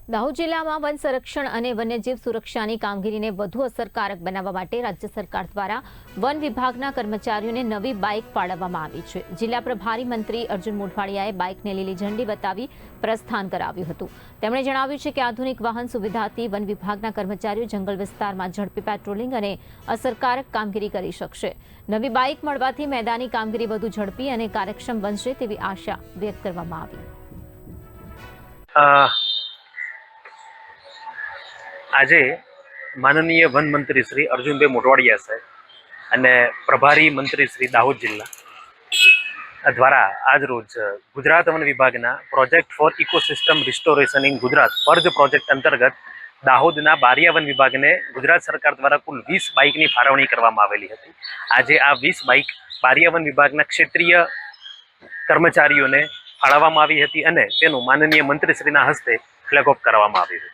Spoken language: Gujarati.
દાહોદ જિલ્લામાં વન સંરક્ષણ અને વન્યજીવ સુરક્ષાની કામગીરીને વધુ અસરકારક બનાવવા માટે રાજ્ય સરકાર દ્વારા વન વિભાગના કર્મચારીઓને નવી બાઇક ફાળવવામાં આવી છે। જિલ્લા પ્રભારી મંત્રી અર્જુન મોઢવાડિયાએ બાઇકને લીલી ઝંડી બતાવી પ્રસ્થાન કરાવ્યું હતું। તેમણે જણાવ્યું છે કે આધુનિક વાહન સુવિધાથી વન વિભાગના કર્મચારીઓ જંગલ વિસ્તારમાં ઝડપી પેટ્રોલિંગ અને અસરકારક કામગીરી કરી શકશે। નવી બાઇક મળવાથી મેદાની કામગીરી વધુ ઝડપી અને કાર્યક્ષમ બનશે તેવી આશા વ્યક્ત કરવામાં આવી। આજે માનनीय वन मंत्री श्री अर्जुनभाई मोढवाडिया साहेब અને પ્રભારી મંત્રી શ્રી દાહોદ જિલ્લા દ્વારા આજ રોજ ગુજરાત વન વિભાગના project for ecosystem restoration in Gujarat ફર્જ પ્રોજેક્ટ અંતર્ગત દાહોદના બારિયા વન વિભાગને ગુજરાત સરકાર દ્વારા કુલ 20 બાઇકની ફાળવણી કરવામાં આવેલી હતી। આજે આ 20 બાઇક બારિયા વન વિભાગના ક્ષેત્રીય કર્મચારીઓને ફાળવવામાં આવી હતી અને તેનું માનનીય મંત્રીશ્રીના હસ્તે ફ્લેગ ઓફ કરવામાં આવ્યું હતું।